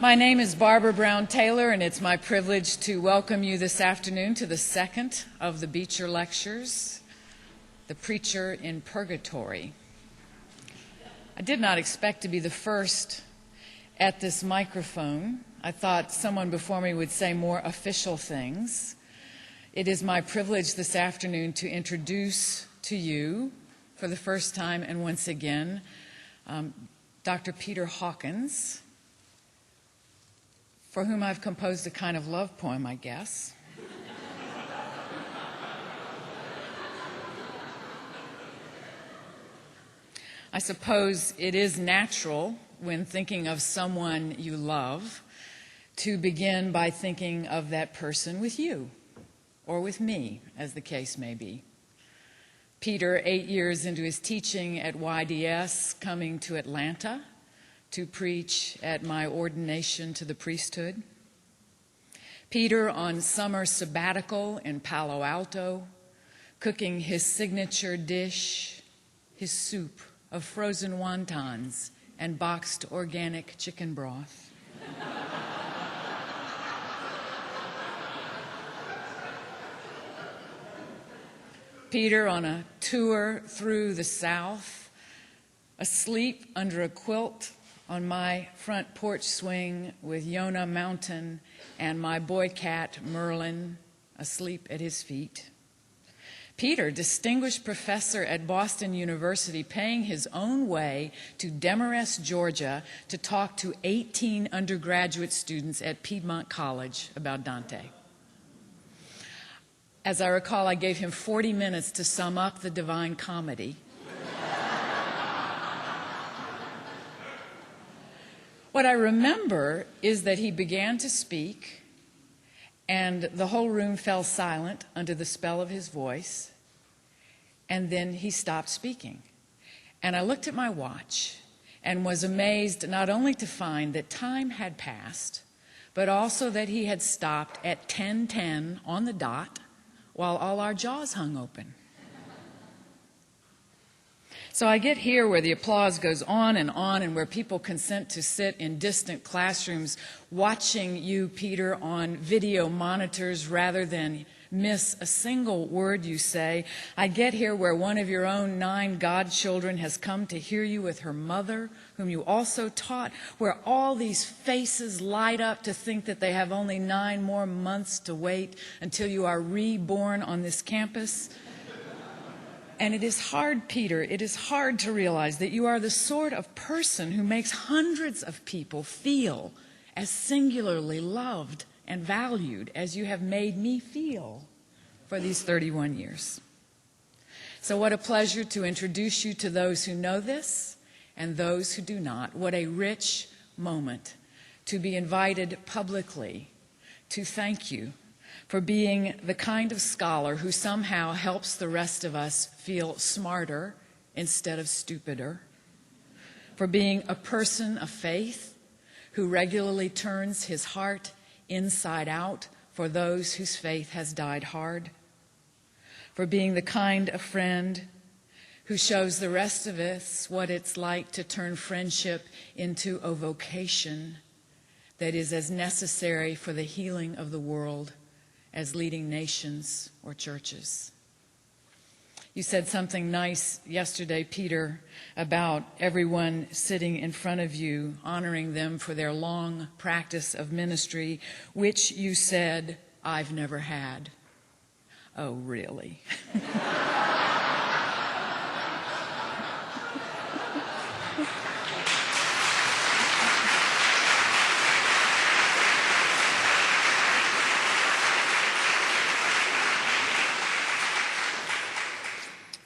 My name is Barbara Brown Taylor, and it's my privilege to welcome you this afternoon to the second of the Beecher Lectures, The Preacher in Purgatory. I did not expect to be the first at this microphone. I thought someone before me would say more official things. It is my privilege this afternoon to introduce to you, for the first time and once again, Dr. Peter Hawkins, for whom I've composed a kind of love poem, I guess. I suppose it is natural, when thinking of someone you love, to begin by thinking of that person with you, or with me, as the case may be. Peter, 8 years into his teaching at YDS, coming to Atlanta to preach at my ordination to the priesthood. Peter on summer sabbatical in Palo Alto, cooking his signature dish, his soup of frozen wontons and boxed organic chicken broth. Peter on a tour through the South, asleep under a quilt on my front porch swing with Yonah Mountain and my boy cat Merlin asleep at his feet. Peter, distinguished professor at Boston University, paying his own way to Demarest, Georgia, to talk to 18 undergraduate students at Piedmont College about Dante. As I recall, I gave him 40 minutes to sum up the Divine Comedy. What I remember is that he began to speak, and the whole room fell silent under the spell of his voice, and then he stopped speaking. And I looked at my watch and was amazed not only to find that time had passed, but also that he had stopped at 10:10 on the dot while all our jaws hung open. So I get here where the applause goes on, and where people consent to sit in distant classrooms watching you, Peter, on video monitors rather than miss a single word you say. I get here where one of your own 9 godchildren has come to hear you with her mother, whom you also taught, where all these faces light up to think that they have only 9 more months to wait until you are reborn on this campus. And it is hard, Peter, it is hard to realize that you are the sort of person who makes hundreds of people feel as singularly loved and valued as you have made me feel for these 31 years. So what a pleasure to introduce you to those who know this and those who do not. What a rich moment to be invited publicly to thank you for being the kind of scholar who somehow helps the rest of us feel smarter instead of stupider, for being a person of faith who regularly turns his heart inside out for those whose faith has died hard, for being the kind of friend who shows the rest of us what it's like to turn friendship into a vocation that is as necessary for the healing of the world as leading nations or churches. You said something nice yesterday, Peter, about everyone sitting in front of you, honoring them for their long practice of ministry, which you said, I've never had. Oh, really?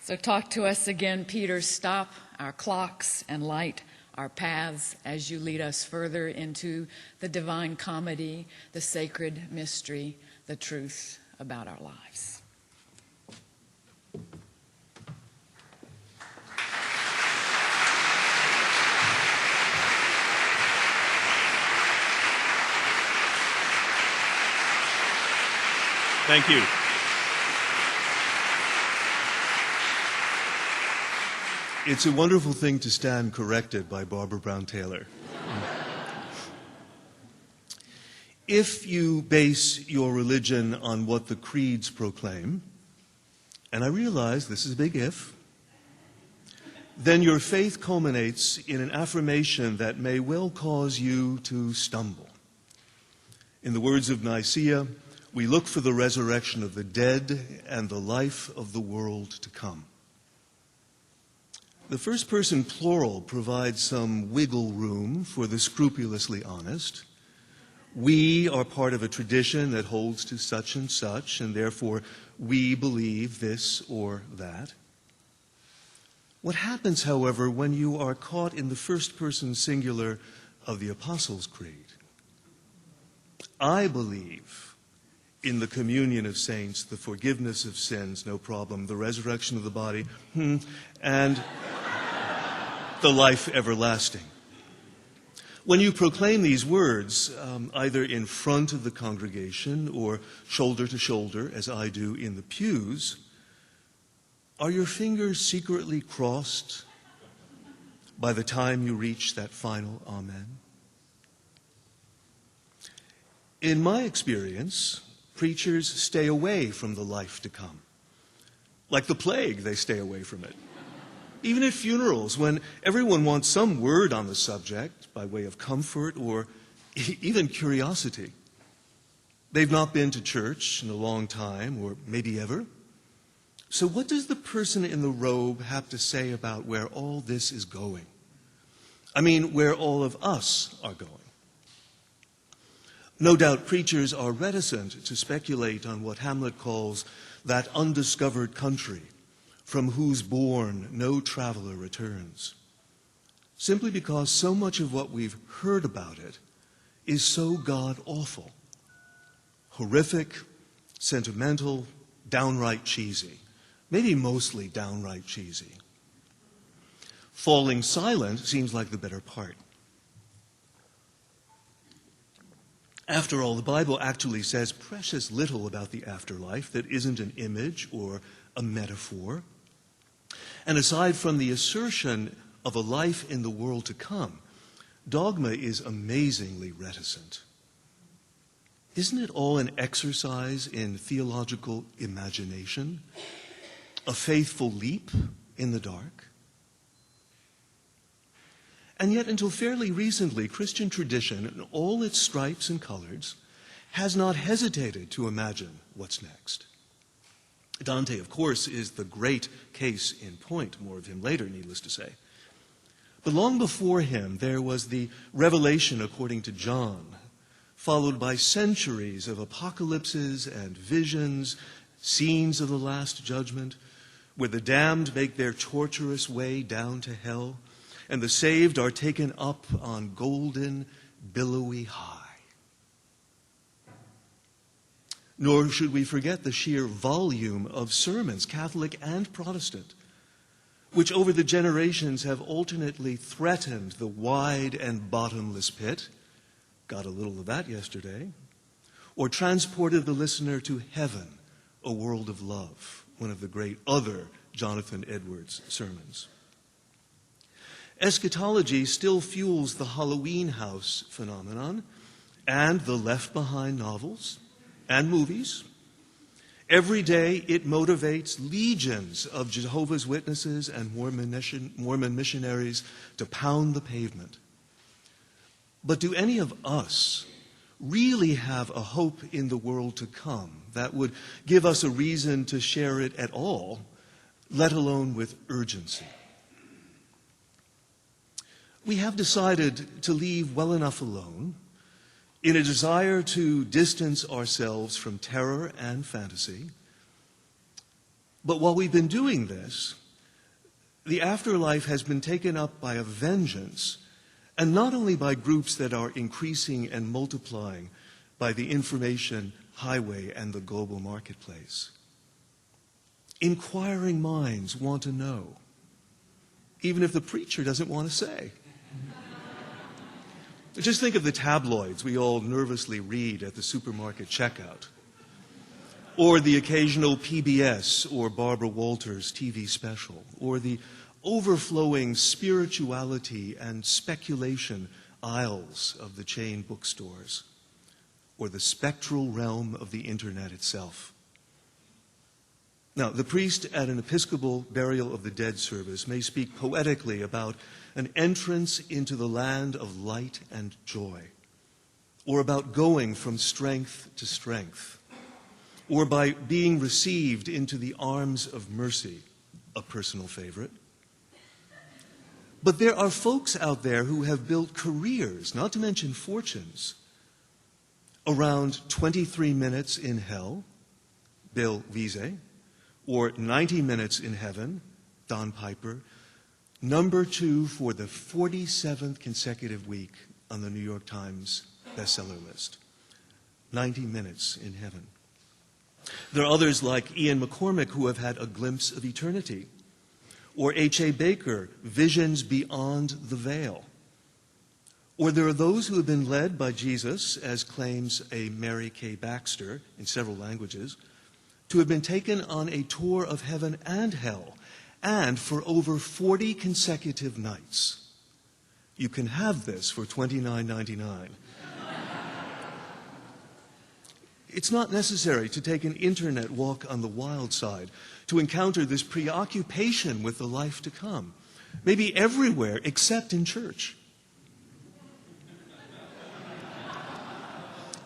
So talk to us again, Peter. Stop our clocks and light our paths as you lead us further into the Divine Comedy, the sacred mystery, the truth about our lives. Thank you. It's a wonderful thing to stand corrected by Barbara Brown Taylor. If you base your religion on what the creeds proclaim, and I realize this is a big if, then your faith culminates in an affirmation that may well cause you to stumble. In the words of Nicaea, we look for the resurrection of the dead and the life of the world to come. The first person plural provides some wiggle room for the scrupulously honest. We are part of a tradition that holds to such, and therefore we believe this or that. What happens, however, when you are caught in the first person singular of the Apostles' Creed? I believe in the communion of saints, the forgiveness of sins, no problem, the resurrection of the body, and the life everlasting. When you proclaim these words, either in front of the congregation or shoulder to shoulder, as I do in the pews, are your fingers secretly crossed by the time you reach that final amen? In my experience, preachers stay away from the life to come. Like the plague, they stay away from it. Even at funerals, when everyone wants some word on the subject by way of comfort or even curiosity. They've not been to church in a long time, or maybe ever. So what does the person in the robe have to say about where all this is going? I mean, where all of us are going. No doubt preachers are reticent to speculate on what Hamlet calls that undiscovered country, from whose bourne no traveler returns, simply because so much of what we've heard about it is so god-awful, horrific, sentimental, downright cheesy, maybe mostly downright cheesy. Falling silent seems like the better part. After all, the Bible actually says precious little about the afterlife that isn't an image or a metaphor. And aside from the assertion of a life in the world to come, dogma is amazingly reticent. Isn't it all an exercise in theological imagination? A faithful leap in the dark? And yet, until fairly recently, Christian tradition, in all its stripes and colors, has not hesitated to imagine what's next. Dante, of course, is the great case in point. More of him later, needless to say. But long before him, there was the Revelation according to John, followed by centuries of apocalypses and visions, scenes of the Last Judgment, where the damned make their torturous way down to hell, and the saved are taken up on golden, billowy high. Nor should we forget the sheer volume of sermons, Catholic and Protestant, which over the generations have alternately threatened the wide and bottomless pit, got a little of that yesterday, or transported the listener to heaven, a world of love, one of the great other Jonathan Edwards sermons. Eschatology still fuels the Halloween house phenomenon and the Left Behind novels and movies. Every day it motivates legions of Jehovah's Witnesses and Mormon missionaries to pound the pavement. But do any of us really have a hope in the world to come that would give us a reason to share it at all, let alone with urgency? We have decided to leave well enough alone in a desire to distance ourselves from terror and fantasy. But while we've been doing this, the afterlife has been taken up by a vengeance, and not only by groups that are increasing and multiplying by the information highway and the global marketplace. Inquiring minds want to know, even if the preacher doesn't want to say. Just think of the tabloids we all nervously read at the supermarket checkout, or the occasional PBS or Barbara Walters TV special, or the overflowing spirituality and speculation aisles of the chain bookstores, or the spectral realm of the internet itself. Now, the priest at an Episcopal burial of the dead service may speak poetically about an entrance into the land of light and joy, or about going from strength to strength, or by being received into the arms of mercy, a personal favorite. But there are folks out there who have built careers, not to mention fortunes, around 23 minutes in hell, Bill Wiese, or 90 minutes in heaven, Don Piper, number 2 for the 47th consecutive week on the New York Times bestseller list. 90 minutes in heaven. There are others like Ian McCormick who have had a glimpse of eternity, or H.A. Baker, visions beyond the veil. Or there are those who have been led by Jesus, as claims a Mary Kay Baxter in several languages, to have been taken on a tour of heaven and hell, and for over 40 consecutive nights. You can have this for $29.99. It's not necessary to take an internet walk on the wild side to encounter this preoccupation with the life to come, maybe everywhere except in church.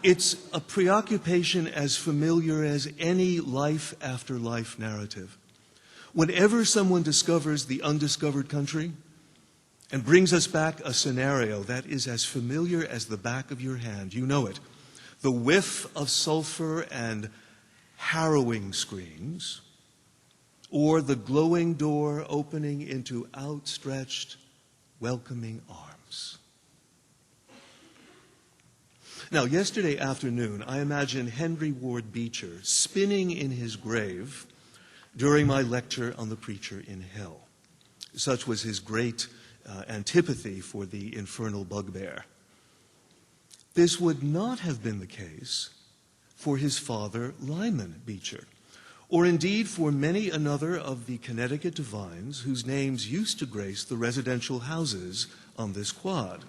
It's a preoccupation as familiar as any life after life narrative. Whenever someone discovers the undiscovered country and brings us back a scenario that is as familiar as the back of your hand, you know it. The whiff of sulfur and harrowing screams, or the glowing door opening into outstretched, welcoming arms. Now, yesterday afternoon, I imagined Henry Ward Beecher spinning in his grave during my lecture on the preacher in hell. Such was his great antipathy for the infernal bugbear. This would not have been the case for his father, Lyman Beecher, or indeed for many another of the Connecticut divines whose names used to grace the residential houses on this quad.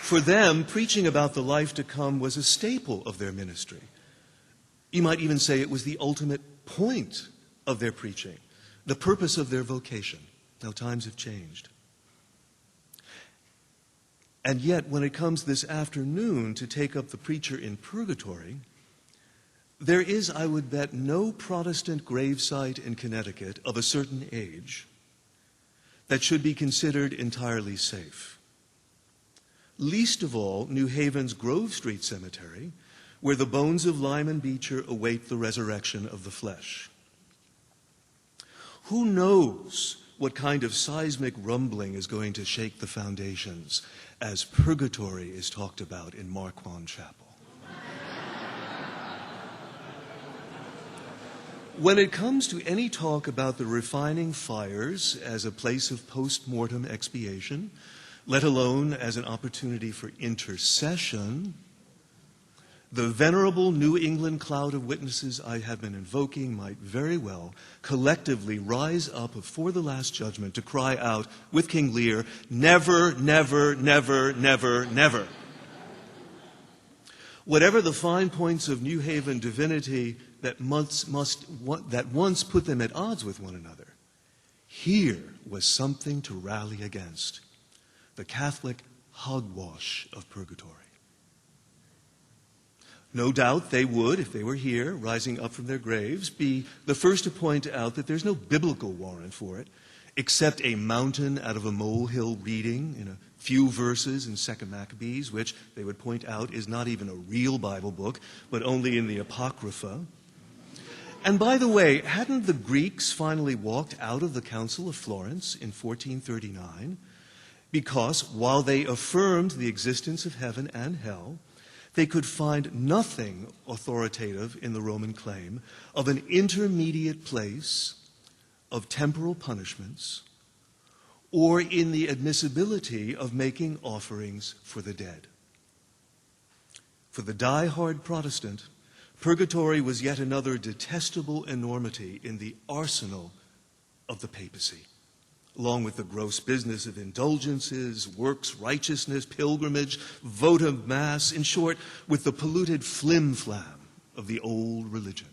For them, preaching about the life to come was a staple of their ministry. You might even say it was the ultimate point of their preaching, the purpose of their vocation. Now, times have changed. And yet, when it comes this afternoon to take up the preacher in Purgatory, there is, I would bet, no Protestant gravesite in Connecticut of a certain age that should be considered entirely safe. Least of all, New Haven's Grove Street Cemetery, where the bones of Lyman Beecher await the resurrection of the flesh. Who knows what kind of seismic rumbling is going to shake the foundations as Purgatory is talked about in Marquand Chapel? When it comes to any talk about the refining fires as a place of post-mortem expiation, let alone as an opportunity for intercession, the venerable New England cloud of witnesses I have been invoking might very well collectively rise up before the Last Judgment to cry out with King Lear, never, never, never, never, never. Whatever the fine points of New Haven divinity that once put them at odds with one another, here was something to rally against: the Catholic hogwash of Purgatory. No doubt they would, if they were here, rising up from their graves, be the first to point out that there's no biblical warrant for it, except a mountain out of a molehill reading in a few verses in 2 Maccabees, which they would point out is not even a real Bible book, but only in the Apocrypha. And by the way, hadn't the Greeks finally walked out of the Council of Florence in 1439? Because while they affirmed the existence of heaven and hell, they could find nothing authoritative in the Roman claim of an intermediate place of temporal punishments or in the admissibility of making offerings for the dead. For the die-hard Protestant, Purgatory was yet another detestable enormity in the arsenal of the papacy, along with the gross business of indulgences, works righteousness, pilgrimage, votive mass, in short, with the polluted flim-flam of the old religion.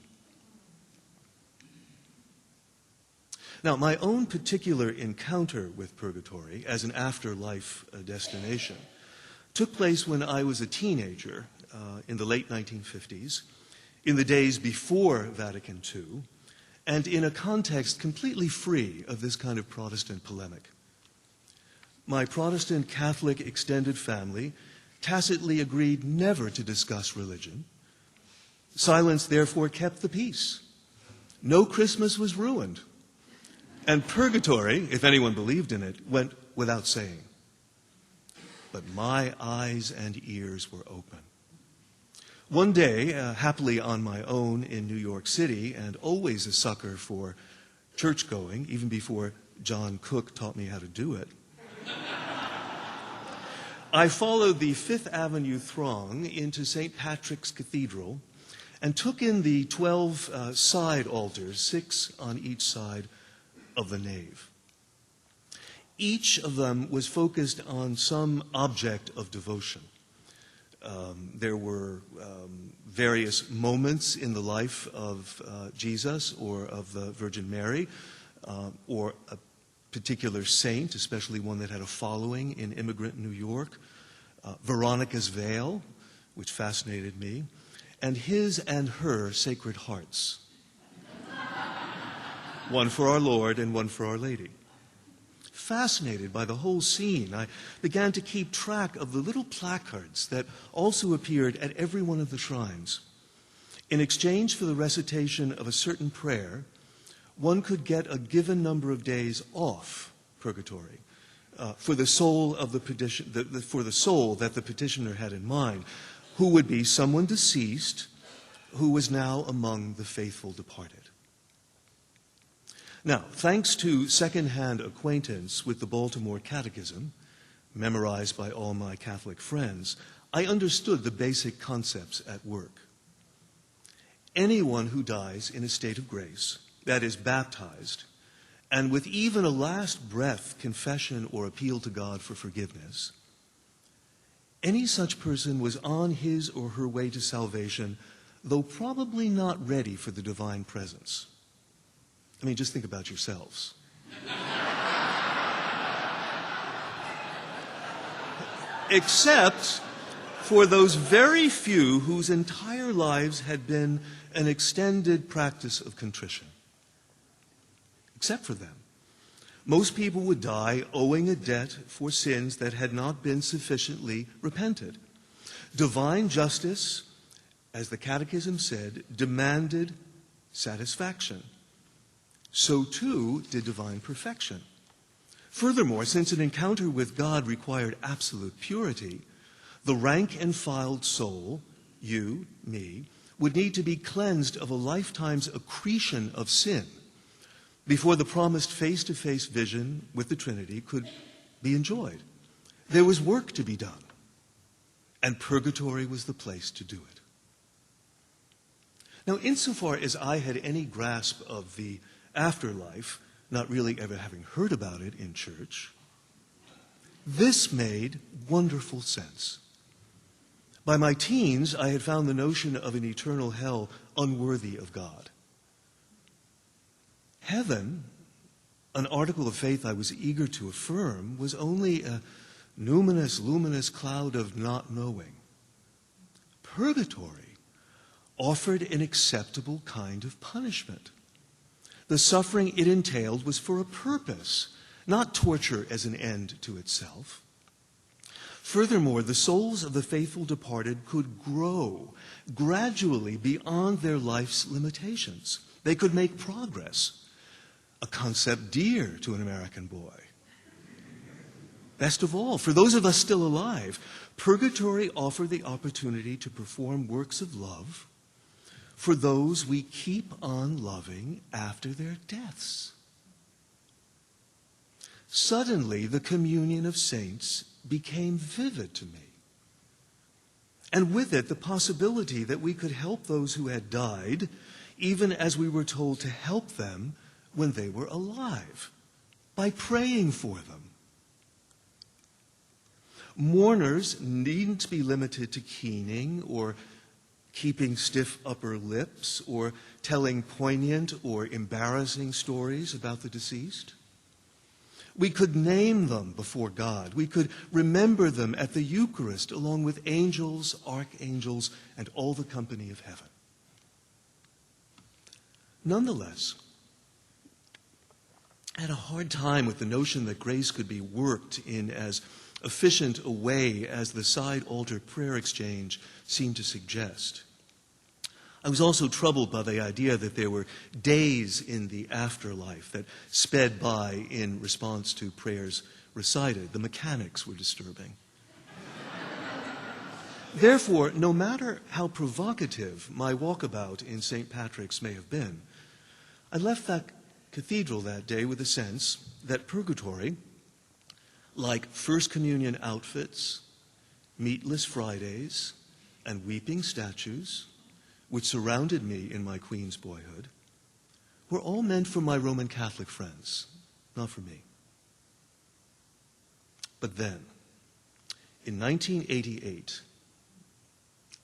Now, my own particular encounter with purgatory as an afterlife destination took place when I was a teenager in the late 1950s, in the days before Vatican II, and in a context completely free of this kind of Protestant polemic. My Protestant Catholic extended family tacitly agreed never to discuss religion. Silence, therefore, kept the peace. No Christmas was ruined. And purgatory, if anyone believed in it, went without saying. But my eyes and ears were open. One day, happily on my own in New York City, and always a sucker for church-going, even before John Cook taught me how to do it, I followed the Fifth Avenue throng into St. Patrick's Cathedral and took in the 12 side altars, 6 on each side of the nave. Each of them was focused on some object of devotion. There were various moments in the life of Jesus or of the Virgin Mary, or a particular saint, especially one that had a following in immigrant New York, Veronica's veil, which fascinated me, and his and her sacred hearts. One for our Lord and one for Our Lady. Fascinated by the whole scene, I began to keep track of the little placards that also appeared at every one of the shrines. In exchange for the recitation of a certain prayer, one could get a given number of days off purgatory for the soul of the for the soul that the petitioner had in mind, who would be someone deceased who was now among the faithful departed. Now, thanks to second-hand acquaintance with the Baltimore Catechism, memorized by all my Catholic friends, I understood the basic concepts at work. Anyone who dies in a state of grace, that is, baptized, and with even a last breath confession or appeal to God for forgiveness, any such person was on his or her way to salvation, though probably not ready for the divine presence. I mean, just think about yourselves. Except for those very few whose entire lives had been an extended practice of contrition. Except for them. Most people would die owing a debt for sins that had not been sufficiently repented. Divine justice, as the Catechism said, demanded satisfaction. So too did divine perfection. Furthermore, since an encounter with God required absolute purity, the rank and filed soul, you, me, would need to be cleansed of a lifetime's accretion of sin before the promised face-to-face vision with the Trinity could be enjoyed. There was work to be done, and purgatory was the place to do it. Now, insofar as I had any grasp of the afterlife, not really ever having heard about it in church, this made wonderful sense. By my teens, I had found the notion of an eternal hell unworthy of God. Heaven, an article of faith I was eager to affirm, was only a luminous cloud of not knowing. Purgatory offered an acceptable kind of punishment. The suffering it entailed was for a purpose, not torture as an end to itself. Furthermore, the souls of the faithful departed could grow gradually beyond their life's limitations. They could make progress, a concept dear to an American boy. Best of all, for those of us still alive, purgatory offered the opportunity to perform works of love for those we keep on loving after their deaths. Suddenly, the communion of saints became vivid to me. and with it the possibility that we could help those who had died, even as we were told to help them when they were alive, by praying for them. Mourners needn't be limited to keening or keeping stiff upper lips or telling poignant or embarrassing stories about the deceased. We could name them before God. We could remember them at the Eucharist along with angels, archangels, and all the company of heaven. Nonetheless, I had a hard time with the notion that grace could be worked in as efficient a way as the side altar prayer exchange seemed to suggest. I was also troubled by the idea that there were days in the afterlife that sped by in response to prayers recited. The mechanics were disturbing. Therefore, no matter how provocative my walkabout in St. Patrick's may have been, I left that cathedral that day with a sense that Purgatory, like First Communion outfits, meatless Fridays, and weeping statues, which surrounded me in my Queen's boyhood, were all meant for my Roman Catholic friends, not for me. But then, in 1988,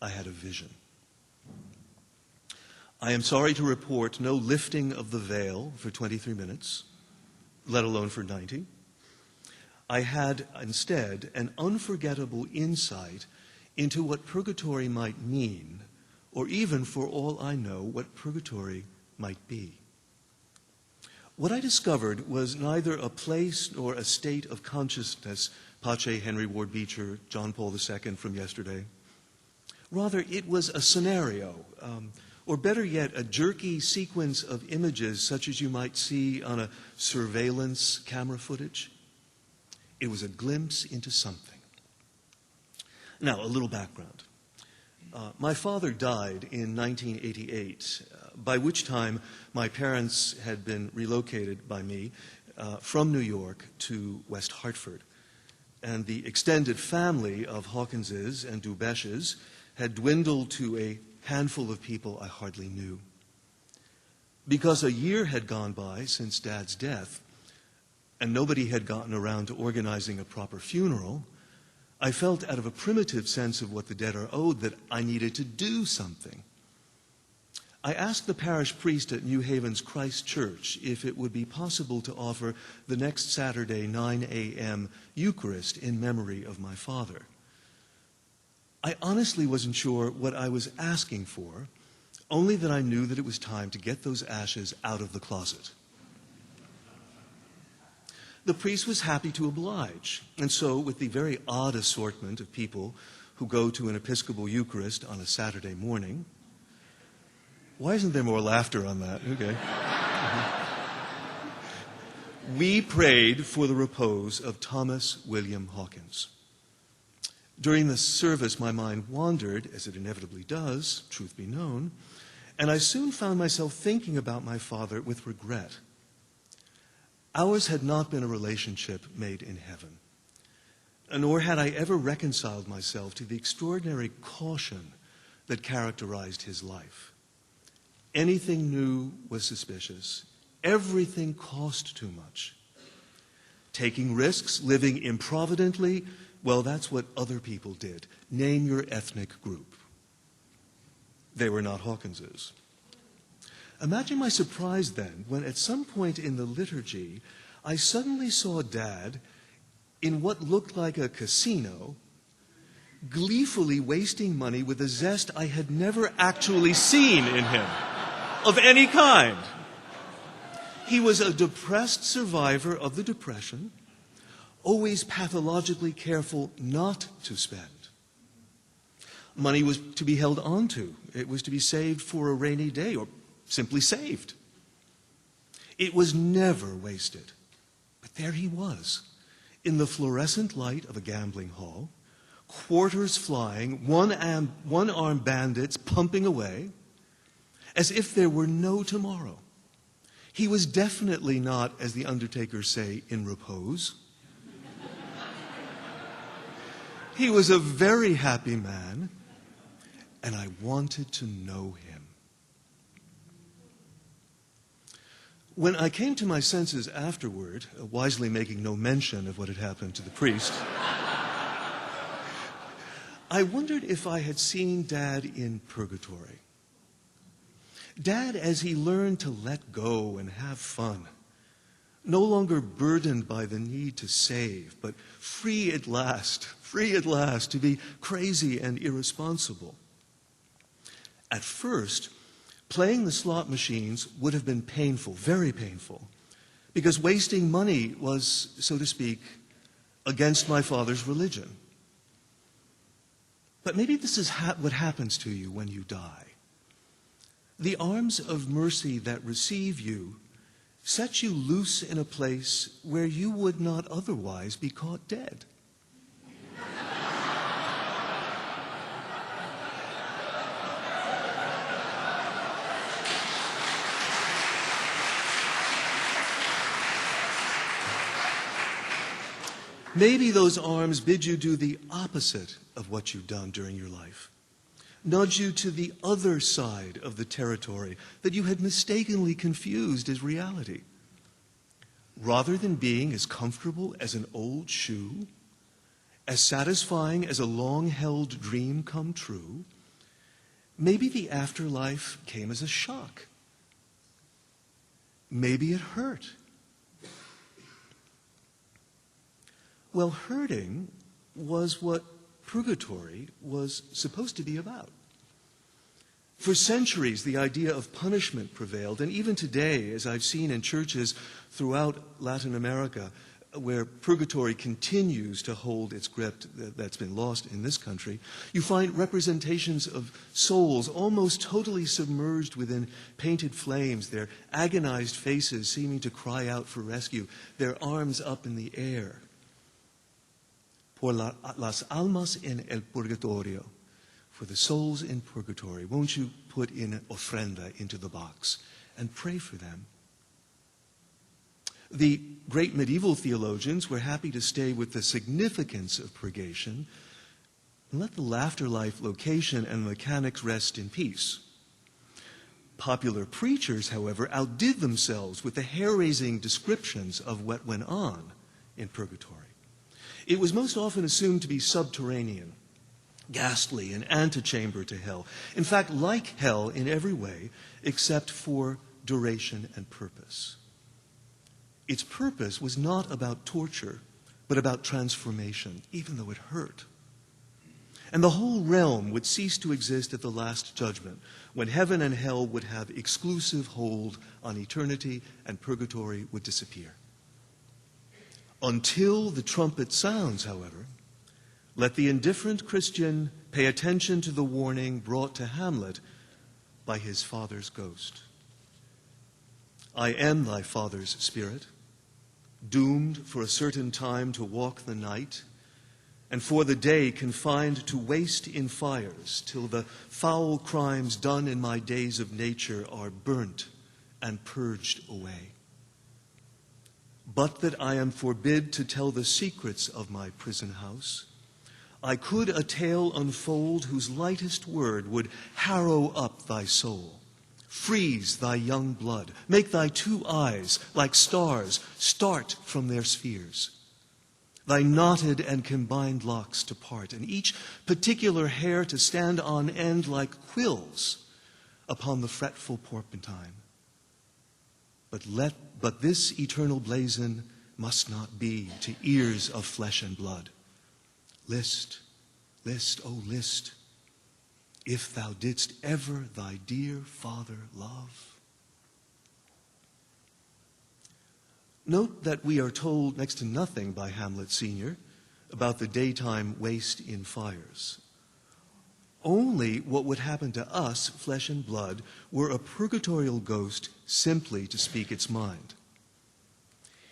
I had a vision. I am sorry to report no lifting of the veil for 23 minutes, let alone for 90. I had instead an unforgettable insight into what purgatory might mean, or even, for all I know, what purgatory might be. What I discovered was neither a place nor a state of consciousness, pace Henry Ward Beecher, John Paul II from yesterday. Rather, it was a scenario, or better yet, a jerky sequence of images such as you might see on a surveillance camera footage. It was a glimpse into something. Now, a little background. My father died in 1988, by which time my parents had been relocated by me from New York to West Hartford. And the extended family of Hawkinses and Dubeshes had dwindled to a handful of people I hardly knew. Because a year had gone by since Dad's death, and nobody had gotten around to organizing a proper funeral, I felt, out of a primitive sense of what the dead are owed, that I needed to do something. I asked the parish priest at New Haven's Christ Church if it would be possible to offer the next Saturday, 9 a.m. Eucharist in memory of my father. I honestly wasn't sure what I was asking for, only that I knew that it was time to get those ashes out of the closet. The priest was happy to oblige, and so, with the very odd assortment of people who go to an Episcopal Eucharist on a Saturday morning. Why isn't there more laughter on that? Okay. We prayed for the repose of Thomas William Hawkins. During the service, my mind wandered, as it inevitably does, truth be known, and I soon found myself thinking about my father with regret. Ours had not been a relationship made in heaven, nor had I ever reconciled myself to the extraordinary caution that characterized his life. Anything new was suspicious. Everything cost too much. Taking risks, living improvidently, well, that's what other people did. Name your ethnic group. They were not Hawkinses. Imagine my surprise then when at some point in the liturgy I suddenly saw Dad in what looked like a casino, gleefully wasting money with a zest I had never actually seen in him, of any kind. He was a depressed survivor of the Depression, always pathologically careful not to spend. Money was to be held on to. It was to be saved for a rainy day, or simply saved. It was never wasted. But there he was, in the fluorescent light of a gambling hall, quarters flying, one-armed bandits pumping away, as if there were no tomorrow. He was definitely not, as the undertakers say, in repose. He was a very happy man, and I wanted to know him. When I came to my senses afterward, wisely making no mention of what had happened to the priest, I wondered if I had seen Dad in purgatory. Dad as he learned to let go and have fun, no longer burdened by the need to save, but free at last to be crazy and irresponsible. At first, playing the slot machines would have been painful, very painful, because wasting money was, so to speak, against my father's religion. But maybe this is what happens to you when you die. The arms of mercy that receive you set you loose in a place where you would not otherwise be caught dead. Maybe those arms bid you do the opposite of what you've done during your life. Nudge you to the other side of the territory that you had mistakenly confused as reality. Rather than being as comfortable as an old shoe, as satisfying as a long-held dream come true, maybe the afterlife came as a shock. Maybe it hurt. Well, hurting was what purgatory was supposed to be about. For centuries, the idea of punishment prevailed, and even today, as I've seen in churches throughout Latin America, where purgatory continues to hold its grip that's been lost in this country, you find representations of souls almost totally submerged within painted flames, their agonized faces seeming to cry out for rescue, their arms up in the air. Por las almas en el purgatorio, for the souls in purgatory, won't you put in ofrenda into the box and pray for them? The great medieval theologians were happy to stay with the significance of purgation and let the afterlife location and mechanics rest in peace. Popular preachers, however, outdid themselves with the hair-raising descriptions of what went on in purgatory. It was most often assumed to be subterranean, ghastly, an antechamber to hell. In fact, like hell in every way, except for duration and purpose. Its purpose was not about torture, but about transformation, even though it hurt. And the whole realm would cease to exist at the last judgment, when heaven and hell would have exclusive hold on eternity and purgatory would disappear. Until the trumpet sounds, however, let the indifferent Christian pay attention to the warning brought to Hamlet by his father's ghost. I am thy father's spirit, doomed for a certain time to walk the night, and for the day confined to waste in fires, till the foul crimes done in my days of nature are burnt and purged away. But that I am forbid to tell the secrets of my prison house, I could a tale unfold whose lightest word would harrow up thy soul, freeze thy young blood, make thy two eyes, like stars, start from their spheres, thy knotted and combined locks to part, and each particular hair to stand on end like quills upon the fretful porpentine. But this eternal blazon must not be to ears of flesh and blood. List, list, oh list, if thou didst ever thy dear father love. Note that we are told next to nothing by Hamlet Sr. about the daytime waste in fires. Only what would happen to us, flesh and blood, were a purgatorial ghost simply to speak its mind.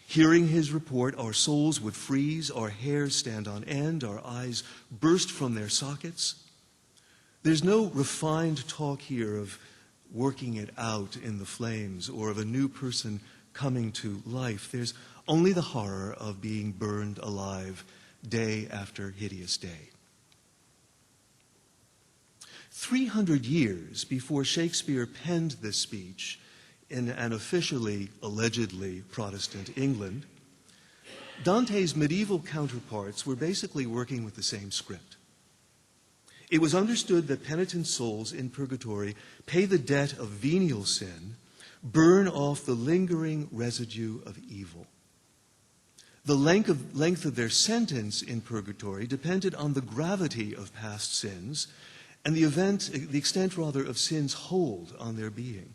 Hearing his report, our souls would freeze, our hairs stand on end, our eyes burst from their sockets. There's no refined talk here of working it out in the flames or of a new person coming to life. There's only the horror of being burned alive day after hideous day. 300 years before Shakespeare penned this speech in an officially, allegedly Protestant England, Dante's medieval counterparts were basically working with the same script. It was understood that penitent souls in purgatory pay the debt of venial sin, burn off the lingering residue of evil. The length of their sentence in purgatory depended on the gravity of past sins and the extent of sin's hold on their being.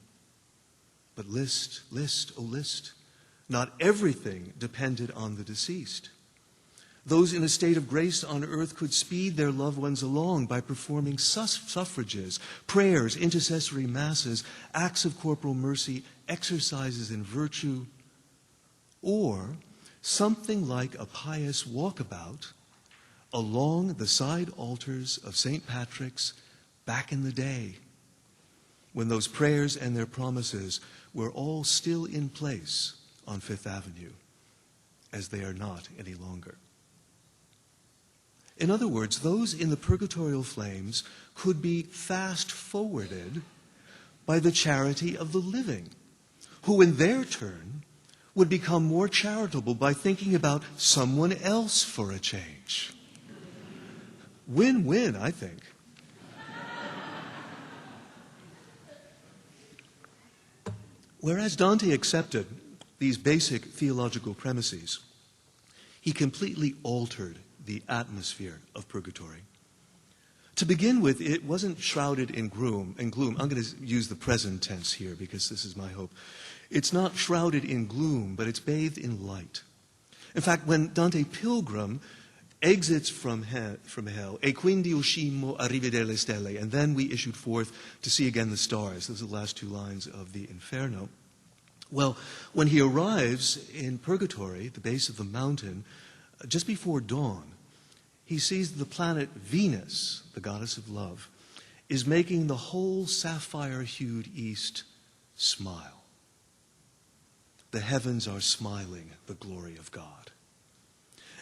But list, oh list, not everything depended on the deceased. Those in a state of grace on earth could speed their loved ones along by performing suffrages, prayers, intercessory masses, acts of corporal mercy, exercises in virtue, or something like a pious walkabout along the side altars of St. Patrick's back in the day, when those prayers and their promises were all still in place on Fifth Avenue, as they are not any longer. In other words, those in the purgatorial flames could be fast-forwarded by the charity of the living, who in their turn would become more charitable by thinking about someone else for a change. Win-win, I think. Whereas Dante accepted these basic theological premises, he completely altered the atmosphere of purgatory. To begin with, it wasn't shrouded in gloom. I'm going to use the present tense here because this is my hope. It's not shrouded in gloom, but it's bathed in light. In fact, when Dante Pilgrim exits from hell, e quindi uscimmo a rivedere le stelle, and then we issued forth to see again the stars. Those are the last two lines of the Inferno. Well, when he arrives in Purgatory, the base of the mountain, just before dawn, he sees the planet Venus, the goddess of love, is making the whole sapphire-hued east smile. The heavens are smiling the glory of God.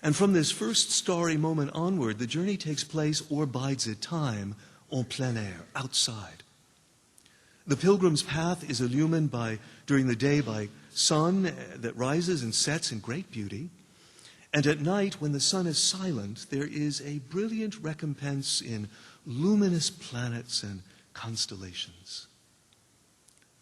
And from this first starry moment onward, the journey takes place, or bides its time, en plein air, outside. The pilgrim's path is illumined during the day by sun that rises and sets in great beauty. And at night, when the sun is silent, there is a brilliant recompense in luminous planets and constellations.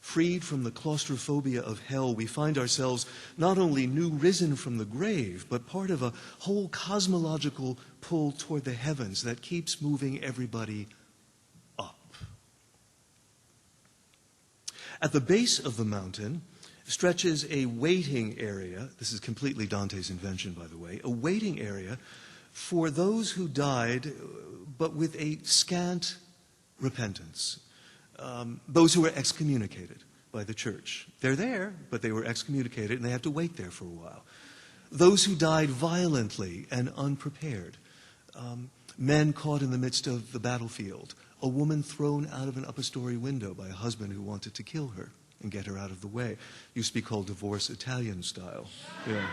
Freed from the claustrophobia of hell, we find ourselves not only new risen from the grave, but part of a whole cosmological pull toward the heavens that keeps moving everybody up. At the base of the mountain stretches a waiting area. This is completely Dante's invention, by the way. A waiting area for those who died, but with a scant repentance. Those who were excommunicated by the church. They're there, but they were excommunicated, and they have to wait there for a while. Those who died violently and unprepared. Men caught in the midst of the battlefield. A woman thrown out of an upper-story window by a husband who wanted to kill her and get her out of the way. Used to be called divorce Italian style. Yeah.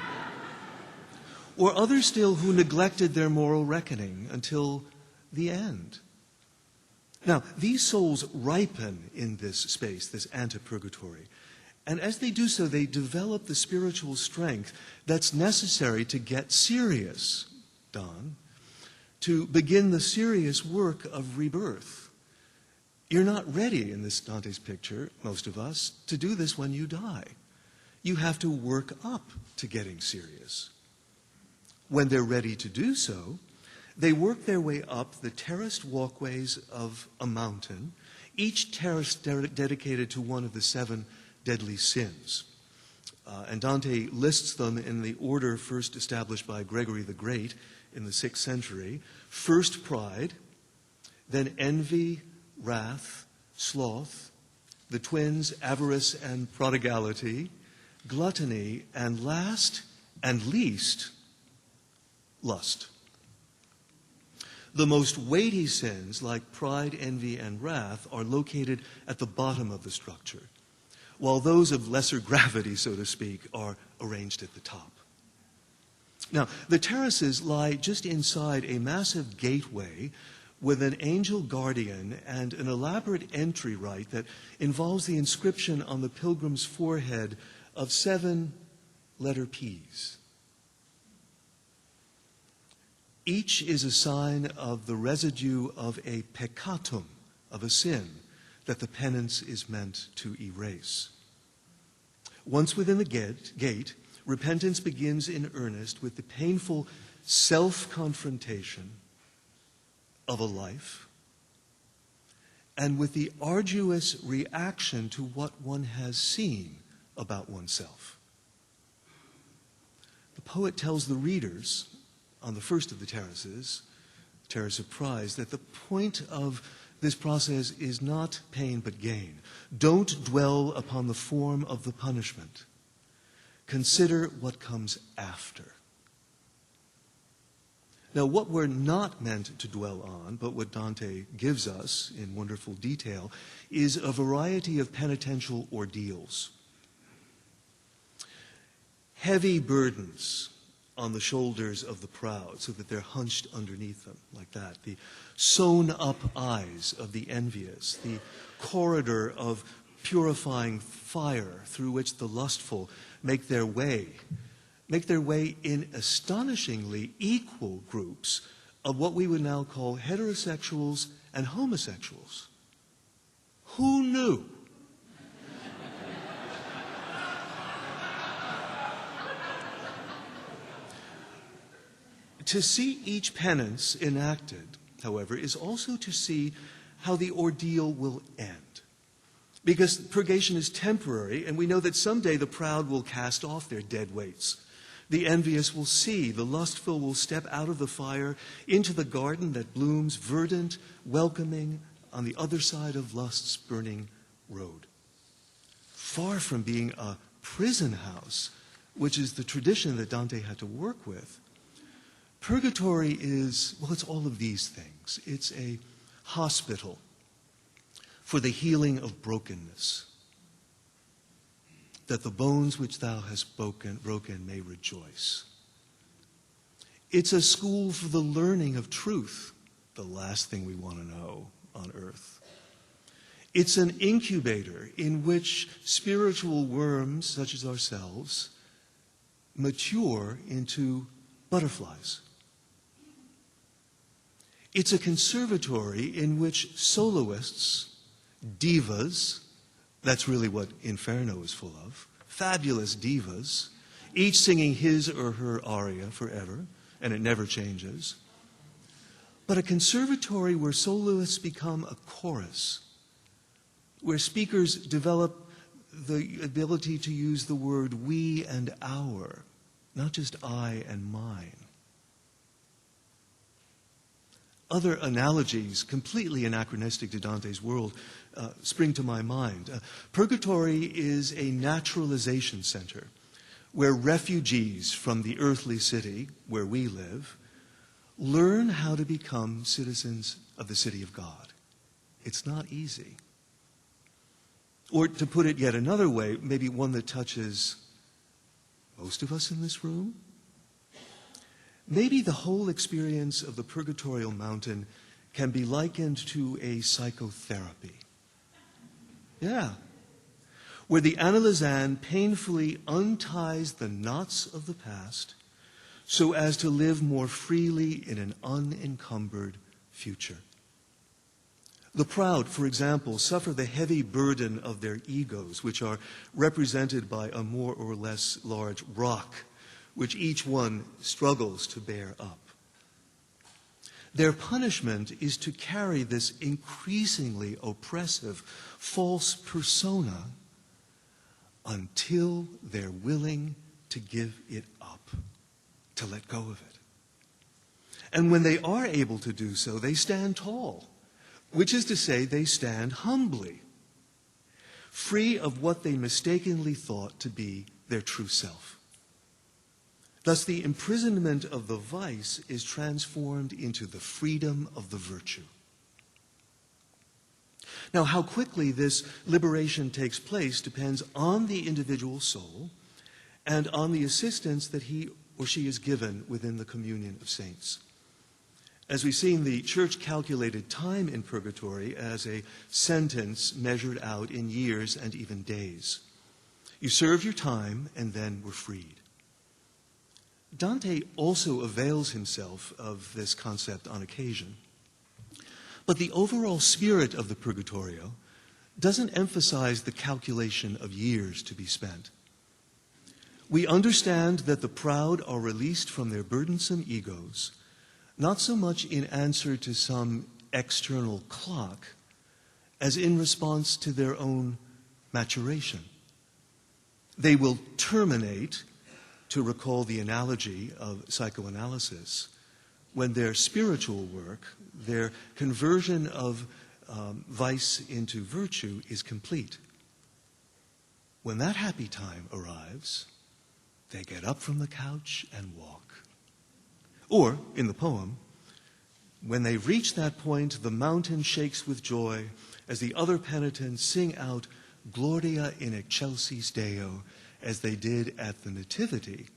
Or others still who neglected their moral reckoning until the end. Now, these souls ripen in this space, this antipurgatory. And as they do so, they develop the spiritual strength that's necessary to get serious, Don, to begin the serious work of rebirth. You're not ready in this Dante's picture, most of us, to do this when you die. You have to work up to getting serious. When they're ready to do so, they work their way up the terraced walkways of a mountain, each terrace dedicated to one of the 7 deadly sins. And Dante lists them in the order first established by Gregory the Great in the 6th century. First pride, then envy, wrath, sloth, the twins avarice and prodigality, gluttony, and last and least, lust. The most weighty sins, like pride, envy, and wrath, are located at the bottom of the structure, while those of lesser gravity, so to speak, are arranged at the top. Now, the terraces lie just inside a massive gateway with an angel guardian and an elaborate entry rite that involves the inscription on the pilgrim's forehead of 7 letter P's. Each is a sign of the residue of a peccatum, of a sin, that the penance is meant to erase. Once within the gate, repentance begins in earnest with the painful self-confrontation of a life and with the arduous reaction to what one has seen about oneself. The poet tells the readers on the first of the terraces, Terrace of Prize, that the point of this process is not pain but gain. Don't dwell upon the form of the punishment. Consider what comes after. Now, what we're not meant to dwell on, but what Dante gives us in wonderful detail, is a variety of penitential ordeals. Heavy burdens on the shoulders of the proud so that they're hunched underneath them, like that. The sewn-up eyes of the envious, the corridor of purifying fire through which the lustful make their way in astonishingly equal groups of what we would now call heterosexuals and homosexuals. Who knew? To see each penance enacted, however, is also to see how the ordeal will end. Because purgation is temporary, and we know that someday the proud will cast off their dead weights. The envious will see, the lustful will step out of the fire into the garden that blooms verdant, welcoming, on the other side of lust's burning road. Far from being a prison house, which is the tradition that Dante had to work with, Purgatory is, well, it's all of these things. It's a hospital for the healing of brokenness, that the bones which thou hast broken may rejoice. It's a school for the learning of truth, the last thing we want to know on earth. It's an incubator in which spiritual worms, such as ourselves, mature into butterflies. It's a conservatory in which soloists, divas, that's really what Inferno is full of, fabulous divas, each singing his or her aria forever, and it never changes. But a conservatory where soloists become a chorus, where speakers develop the ability to use the word we and our, not just I and mine. Other analogies, completely anachronistic to Dante's world, spring to my mind. Purgatory is a naturalization center where refugees from the earthly city where we live learn how to become citizens of the city of God. It's not easy. Or to put it yet another way, maybe one that touches most of us in this room, maybe the whole experience of the Purgatorial Mountain can be likened to a psychotherapy. Yeah. Where the analyzan painfully unties the knots of the past so as to live more freely in an unencumbered future. The proud, for example, suffer the heavy burden of their egos, which are represented by a more or less large rock, which each one struggles to bear up. Their punishment is to carry this increasingly oppressive false persona until they're willing to give it up, to let go of it. And when they are able to do so, they stand tall, which is to say they stand humbly, free of what they mistakenly thought to be their true self. Thus, the imprisonment of the vice is transformed into the freedom of the virtue. Now, how quickly this liberation takes place depends on the individual soul and on the assistance that he or she is given within the communion of saints. As we've seen, the church calculated time in purgatory as a sentence measured out in years and even days. You served your time and then were freed. Dante also avails himself of this concept on occasion. But the overall spirit of the Purgatorio doesn't emphasize the calculation of years to be spent. We understand that the proud are released from their burdensome egos, not so much in answer to some external clock, as in response to their own maturation. They will terminate, to recall the analogy of psychoanalysis, when their spiritual work, their conversion of vice into virtue is complete. When that happy time arrives, they get up from the couch and walk. Or, in the poem, when they reach that point, the mountain shakes with joy as the other penitents sing out Gloria in excelsis Deo, as they did at the nativity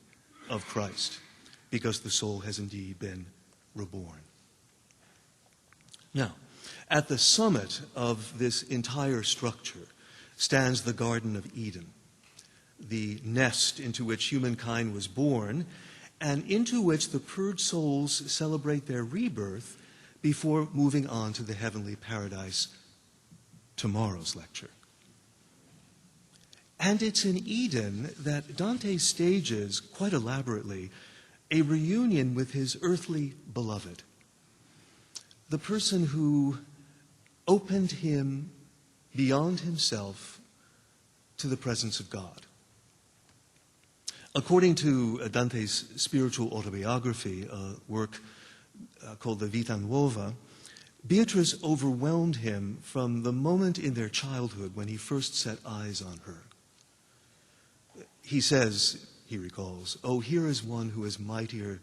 of Christ, because the soul has indeed been reborn. Now, at the summit of this entire structure stands the Garden of Eden, the nest into which humankind was born and into which the purged souls celebrate their rebirth before moving on to the heavenly paradise, tomorrow's lecture. And it's in Eden that Dante stages, quite elaborately, a reunion with his earthly beloved, the person who opened him beyond himself to the presence of God. According to Dante's spiritual autobiography, a work called the Vita Nuova, Beatrice overwhelmed him from the moment in their childhood when he first set eyes on her. He says, he recalls, "Oh, here is one who is mightier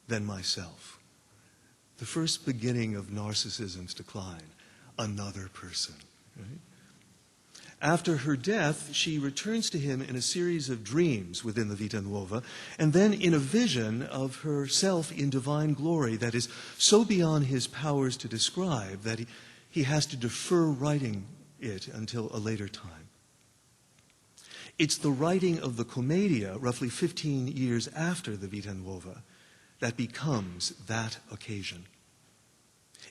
than myself." The first beginning of narcissism's decline, another person. Right? After her death, she returns to him in a series of dreams within the Vita Nuova, and then in a vision of herself in divine glory that is so beyond his powers to describe that he has to defer writing it until a later time. It's the writing of the Commedia, roughly 15 years after the Vita Nuova, that becomes that occasion.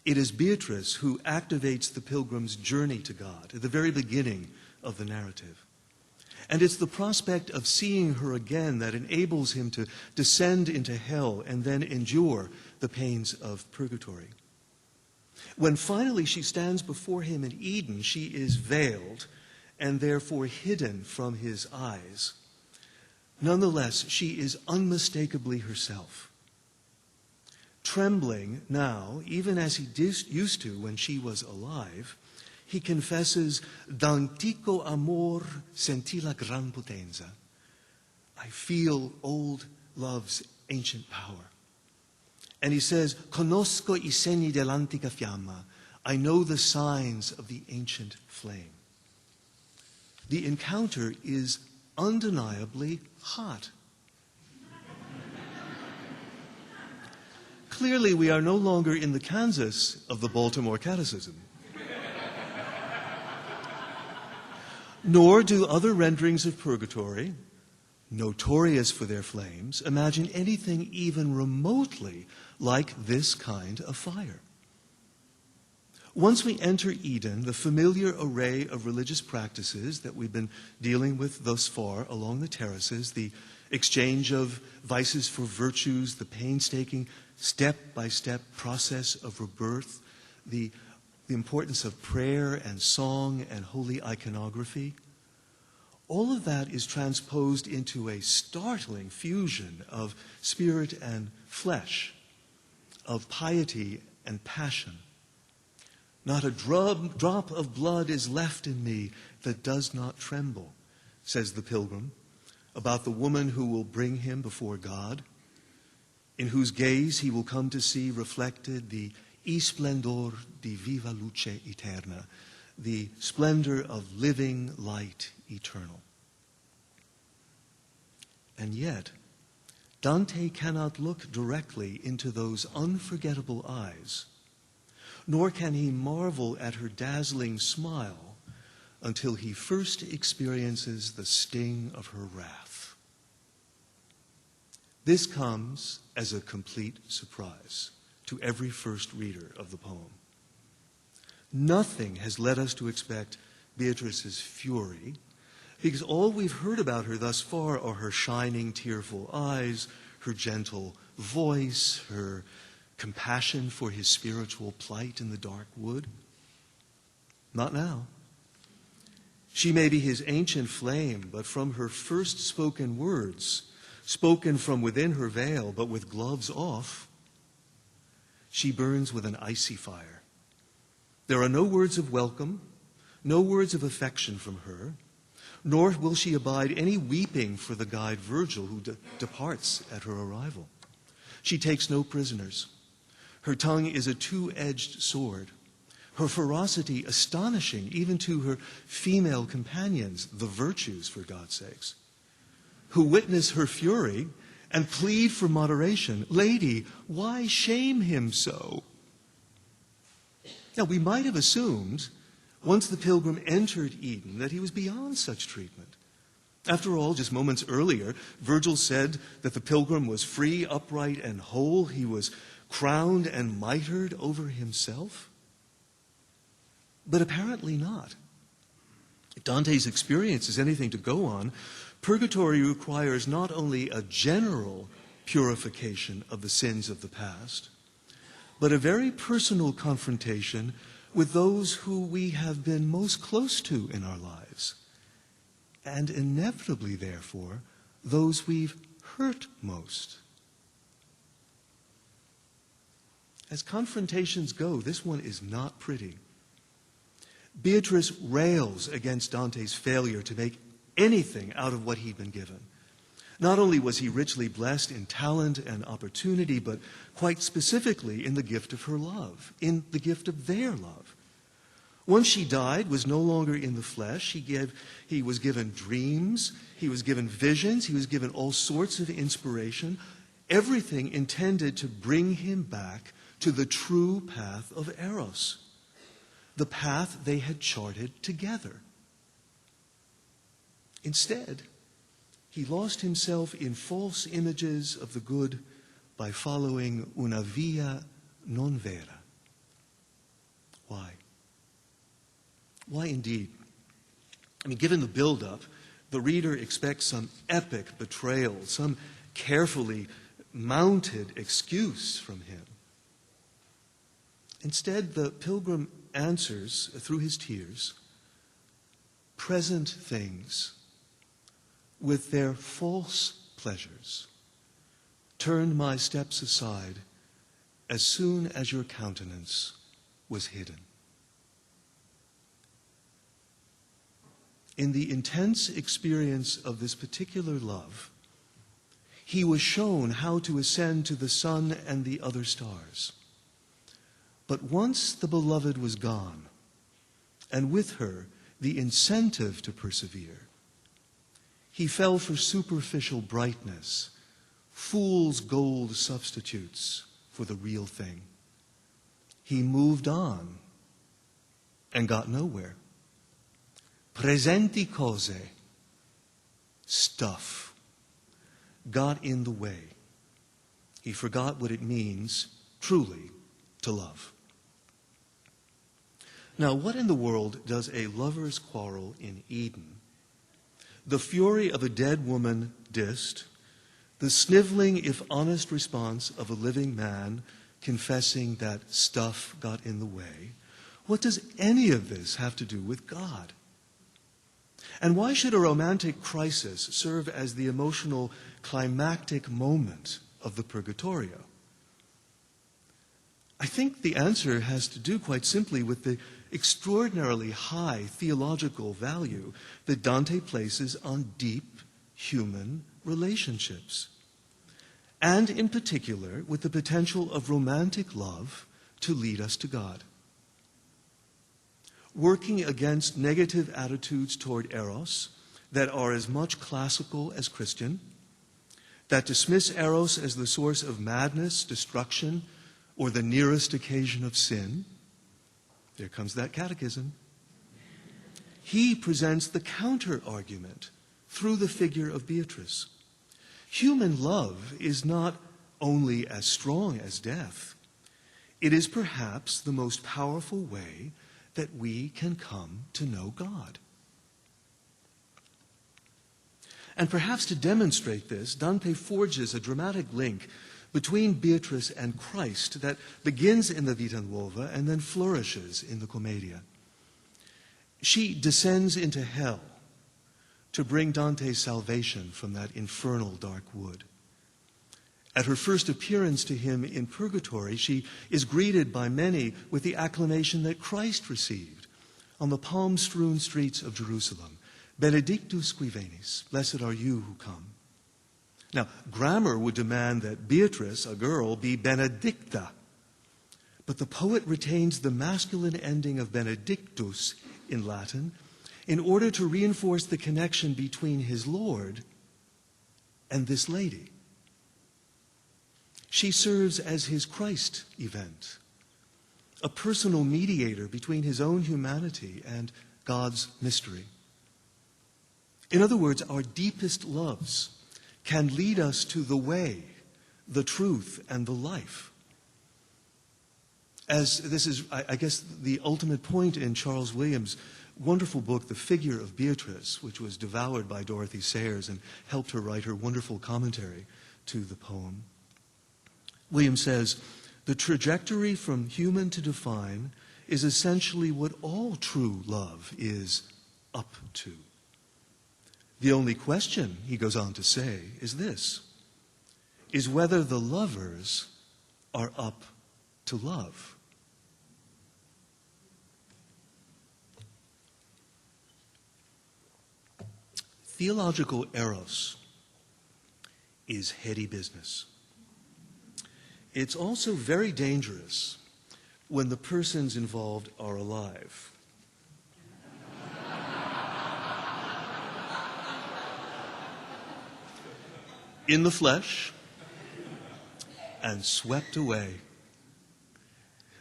It is Beatrice who activates the pilgrim's journey to God at the very beginning of the narrative. And it's the prospect of seeing her again that enables him to descend into hell and then endure the pains of purgatory. When finally she stands before him in Eden, she is veiled and therefore hidden from his eyes. Nonetheless, she is unmistakably herself. Trembling now, even as he used to when she was alive, he confesses, "D'antico amor senti la gran potenza." I feel old love's ancient power. And he says, "Conosco I segni dell'antica fiamma." I know the signs of the ancient flame. The encounter is undeniably hot. Clearly, we are no longer in the Kansas of the Baltimore Catechism. Nor do other renderings of purgatory, notorious for their flames, imagine anything even remotely like this kind of fire. Once we enter Eden, the familiar array of religious practices that we've been dealing with thus far along the terraces, the exchange of vices for virtues, the painstaking step-by-step process of rebirth, the importance of prayer and song and holy iconography, all of that is transposed into a startling fusion of spirit and flesh, of piety and passion. Not a drop of blood is left in me that does not tremble, says the pilgrim, about the woman who will bring him before God, in whose gaze he will come to see reflected the I splendor di viva luce eterna, the splendor of living light eternal. And yet, Dante cannot look directly into those unforgettable eyes, nor can he marvel at her dazzling smile until he first experiences the sting of her wrath. This comes as a complete surprise to every first reader of the poem. Nothing has led us to expect Beatrice's fury, because all we've heard about her thus far are her shining, tearful eyes, her gentle voice, her compassion for his spiritual plight in the dark wood. Not now. She may be his ancient flame, but from her first spoken words, spoken from within her veil, but with gloves off, she burns with an icy fire. There are no words of welcome, no words of affection from her, nor will she abide any weeping for the guide Virgil, who departs at her arrival. She takes no prisoners. Her tongue is a two-edged sword. Her ferocity astonishing even to her female companions, the virtues, for God's sakes, who witness her fury and plead for moderation. Lady, why shame him so? Now, we might have assumed, once the pilgrim entered Eden, that he was beyond such treatment. After all, just moments earlier, Virgil said that the pilgrim was free, upright, and whole. He was crowned and mitred over himself. But apparently not. If Dante's experience is anything to go on, Purgatory requires not only a general purification of the sins of the past, but a very personal confrontation with those who we have been most close to in our lives, and inevitably, therefore, those we've hurt most. As confrontations go, this one is not pretty. Beatrice rails against Dante's failure to make anything out of what he'd been given. Not only was he richly blessed in talent and opportunity, but quite specifically in the gift of her love, in the gift of their love. Once she died, was no longer in the flesh. He was given dreams, he was given visions, he was given all sorts of inspiration, everything intended to bring him back to the true path of Eros, the path they had charted together. Instead, he lost himself in false images of the good by following una via non vera. Why? Why indeed? I mean, given the build-up, the reader expects some epic betrayal, some carefully mounted excuse from him. Instead, the pilgrim answers through his tears, present things with their false pleasures turned my steps aside as soon as your countenance was hidden. In the intense experience of this particular love, he was shown how to ascend to the sun and the other stars. But once the beloved was gone, and with her the incentive to persevere, he fell for superficial brightness, fool's gold substitutes for the real thing. He moved on and got nowhere. Presenti cose, stuff, got in the way. He forgot what it means, truly, to love. Now, what in the world does a lover's quarrel in Eden, the fury of a dead woman dissed, the sniveling if honest response of a living man confessing that stuff got in the way, what does any of this have to do with God? And why should a romantic crisis serve as the emotional climactic moment of the Purgatorio? I think the answer has to do quite simply with the extraordinarily high theological value that Dante places on deep human relationships, and in particular with the potential of romantic love to lead us to God. Working against negative attitudes toward Eros that are as much classical as Christian, that dismiss Eros as the source of madness, destruction, or the nearest occasion of sin. There comes that catechism. He presents the counter-argument through the figure of Beatrice. Human love is not only as strong as death. It is perhaps the most powerful way that we can come to know God. And perhaps to demonstrate this, Dante forges a dramatic link between Beatrice and Christ that begins in the Vita Nuova and then flourishes in the Commedia. She descends into hell to bring Dante's salvation from that infernal dark wood. At her first appearance to him in Purgatory, she is greeted by many with the acclamation that Christ received on the palm-strewn streets of Jerusalem. Benedictus qui venis, blessed are you who come. Now, grammar would demand that Beatrice, a girl, be benedicta. But the poet retains the masculine ending of benedictus in Latin in order to reinforce the connection between his Lord and this lady. She serves as his Christ event, a personal mediator between his own humanity and God's mystery. In other words, our deepest loves can lead us to the way, the truth, and the life. As this is, I guess, the ultimate point in Charles Williams' wonderful book, The Figure of Beatrice, which was devoured by Dorothy Sayers and helped her write her wonderful commentary to the poem. Williams says, the trajectory from human to divine is essentially what all true love is up to. The only question, he goes on to say, is this, is whether the lovers are up to love. Theological eros is heady business. It's also very dangerous when the persons involved are alive. In the flesh and swept away,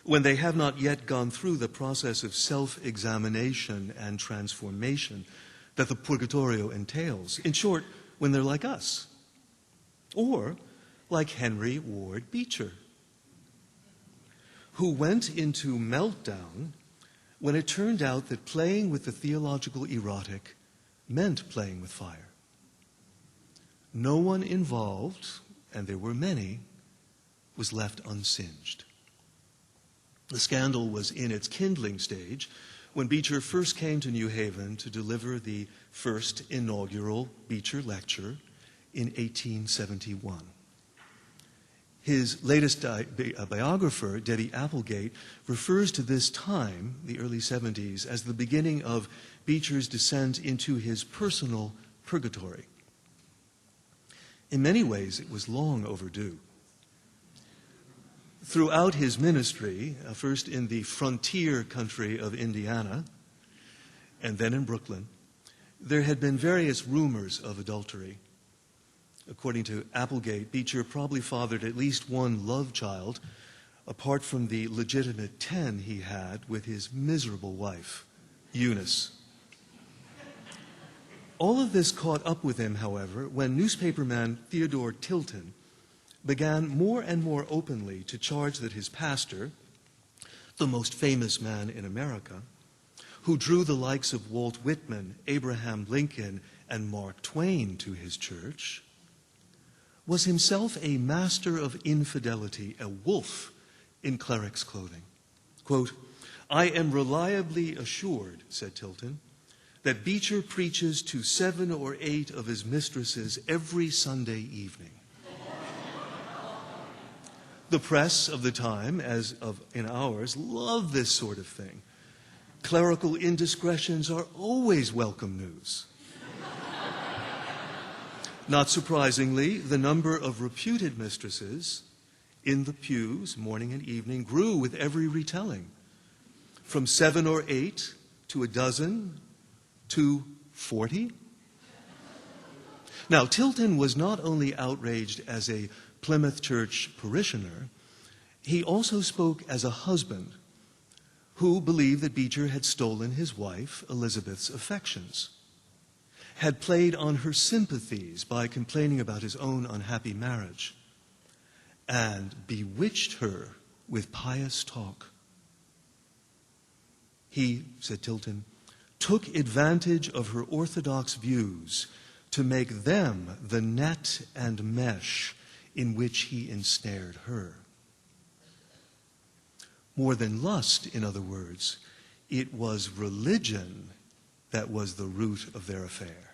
when they have not yet gone through the process of self-examination and transformation that the Purgatorio entails. In short, when they're like us, or like Henry Ward Beecher, who went into meltdown when it turned out that playing with the theological erotic meant playing with fire. No one involved, and there were many, was left unsinged. The scandal was in its kindling stage when Beecher first came to New Haven to deliver the first inaugural Beecher Lecture in 1871. His latest biographer, Debbie Applegate, refers to this time, the early 70s, as the beginning of Beecher's descent into his personal purgatory. In many ways, it was long overdue. Throughout his ministry, first in the frontier country of Indiana, and then in Brooklyn, there had been various rumors of adultery. According to Applegate, Beecher probably fathered at least one love child, apart from the legitimate 10 he had with his miserable wife, Eunice. All of this caught up with him, however, when newspaperman Theodore Tilton began more and more openly to charge that his pastor, the most famous man in America, who drew the likes of Walt Whitman, Abraham Lincoln, and Mark Twain to his church, was himself a master of infidelity, a wolf in cleric's clothing. Quote, "I am reliably assured," said Tilton, "that Beecher preaches to 7 or 8 of his mistresses every Sunday evening." The press of the time, as of in ours, love this sort of thing. Clerical indiscretions are always welcome news. Not surprisingly, the number of reputed mistresses in the pews morning and evening grew with every retelling, from 7 or 8 to a dozen to 40. Now, Tilton was not only outraged as a Plymouth Church parishioner, he also spoke as a husband who believed that Beecher had stolen his wife, Elizabeth's affections, had played on her sympathies by complaining about his own unhappy marriage, and bewitched her with pious talk. He, said Tilton, took advantage of her orthodox views to make them the net and mesh in which he ensnared her. More than lust, in other words, it was religion that was the root of their affair.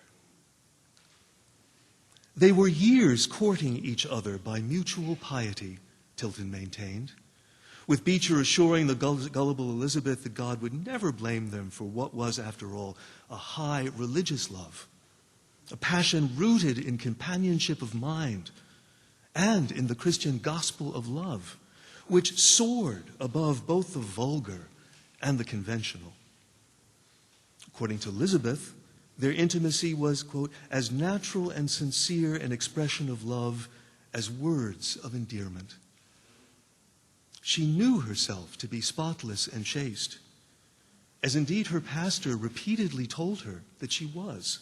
They were years courting each other by mutual piety, Tilton maintained, with Beecher assuring the gullible Elizabeth that God would never blame them for what was, after all, a high religious love, a passion rooted in companionship of mind and in the Christian gospel of love, which soared above both the vulgar and the conventional. According to Elizabeth, their intimacy was, quote, as natural and sincere an expression of love as words of endearment. She knew herself to be spotless and chaste, as indeed her pastor repeatedly told her that she was.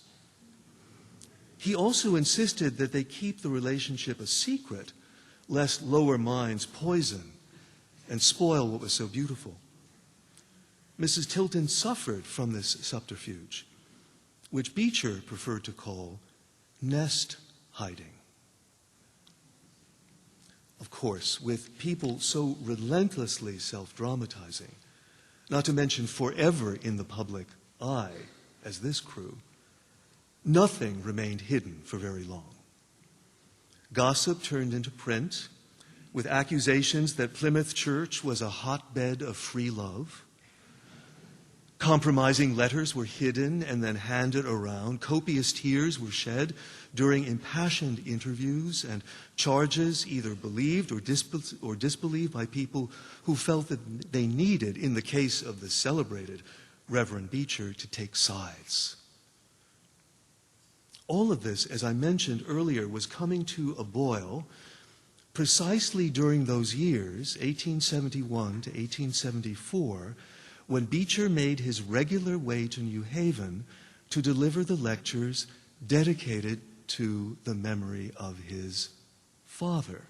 He also insisted that they keep the relationship a secret, lest lower minds poison and spoil what was so beautiful. Mrs. Tilton suffered from this subterfuge, which Beecher preferred to call nest hiding. Of course, with people so relentlessly self-dramatizing, not to mention forever in the public eye as this crew, nothing remained hidden for very long. Gossip turned into print, with accusations that Plymouth Church was a hotbed of free love. Compromising letters were hidden and then handed around. Copious tears were shed during impassioned interviews, and charges either believed or disbelieved by people who felt that they needed, in the case of the celebrated Reverend Beecher, to take sides. All of this, as I mentioned earlier, was coming to a boil precisely during those years, 1871 to 1874, when Beecher made his regular way to New Haven to deliver the lectures dedicated to the memory of his father.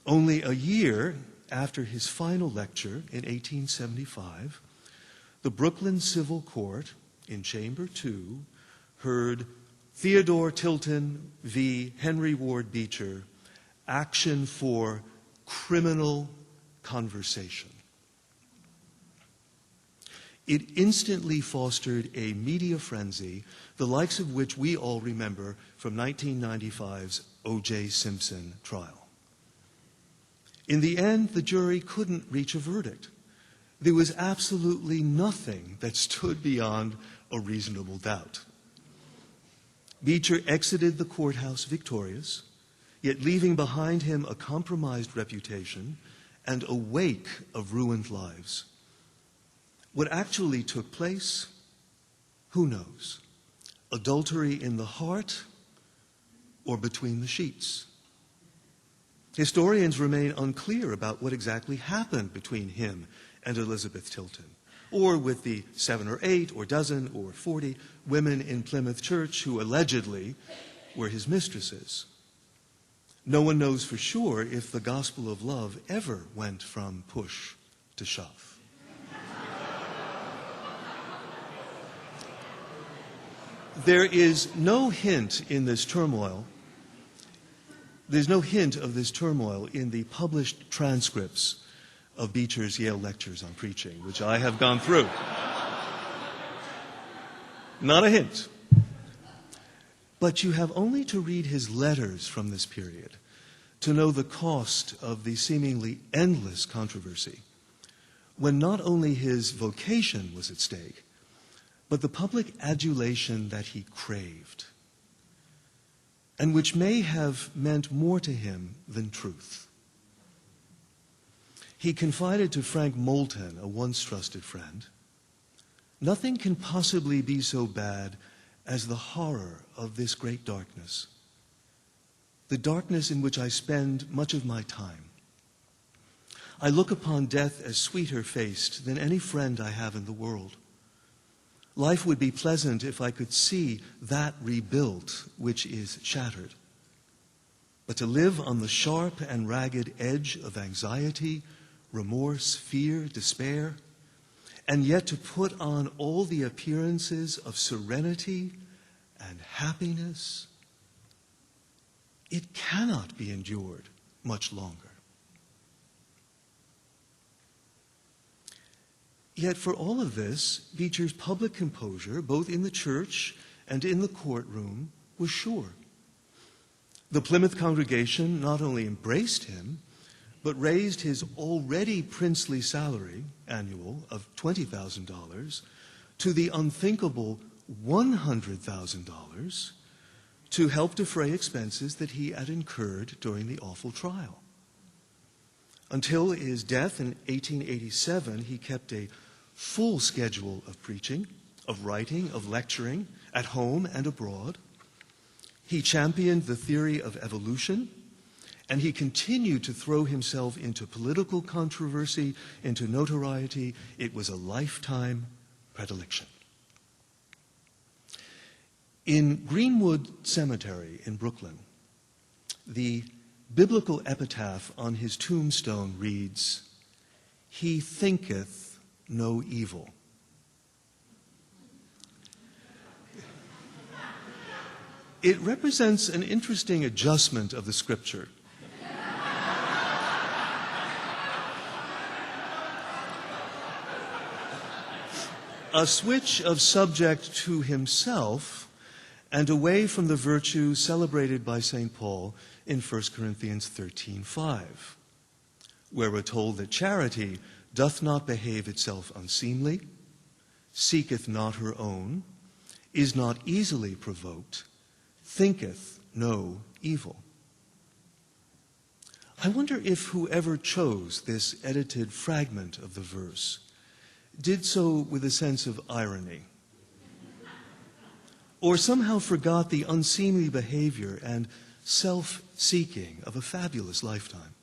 Only a year after his final lecture in 1875, the Brooklyn Civil Court in Chamber 2 heard Theodore Tilton v. Henry Ward Beecher, action for criminal conversation. It instantly fostered a media frenzy, the likes of which we all remember from 1995's O.J. Simpson trial. In the end, the jury couldn't reach a verdict. There was absolutely nothing that stood beyond a reasonable doubt. Beecher exited the courthouse victorious, yet leaving behind him a compromised reputation and a wake of ruined lives. What actually took place, who knows? Adultery in the heart or between the sheets? Historians remain unclear about what exactly happened between him and Elizabeth Tilton, or with the 7 or 8 or dozen or 40 women in Plymouth Church who allegedly were his mistresses. No one knows for sure if the gospel of love ever went from push to shove. There is no hint in this turmoil. There's no hint of this turmoil in the published transcripts of Beecher's Yale lectures on preaching, which I have gone through. Not a hint. But you have only to read his letters from this period to know the cost of the seemingly endless controversy, when not only his vocation was at stake, but the public adulation that he craved, and which may have meant more to him than truth. He confided to Frank Moulton, a once trusted friend, "Nothing can possibly be so bad as the horror of this great darkness, the darkness in which I spend much of my time. I look upon death as sweeter faced than any friend I have in the world. Life would be pleasant if I could see that rebuilt which is shattered. But to live on the sharp and ragged edge of anxiety, remorse, fear, despair, and yet to put on all the appearances of serenity and happiness, it cannot be endured much longer. Yet for all of this, Beecher's public composure, both in the church and in the courtroom, was sure. The Plymouth congregation not only embraced him, but raised his already princely salary, annual, of $20,000 to the unthinkable $100,000 to help defray expenses that he had incurred during the awful trial. Until his death in 1887, he kept a full schedule of preaching, of writing, of lecturing, at home and abroad. He championed the theory of evolution, and he continued to throw himself into political controversy, into notoriety. It was a lifetime predilection. In Greenwood Cemetery in Brooklyn, the biblical epitaph on his tombstone reads, "He thinketh no evil." It represents an interesting adjustment of the scripture. A switch of subject to himself and away from the virtue celebrated by St. Paul in 1 Corinthians 13:5, where we're told that charity doth not behave itself unseemly, seeketh not her own, is not easily provoked, thinketh no evil. I wonder if whoever chose this edited fragment of the verse did so with a sense of irony, or somehow forgot the unseemly behavior and self-seeking of a fabulous lifetime.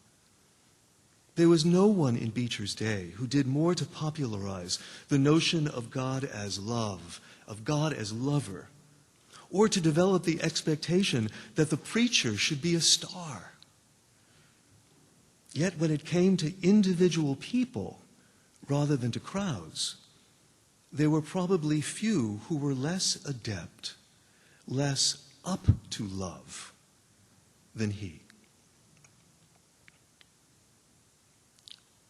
There was no one in Beecher's day who did more to popularize the notion of God as love, of God as lover, or to develop the expectation that the preacher should be a star. Yet when it came to individual people rather than to crowds, there were probably few who were less adept, less up to love than he.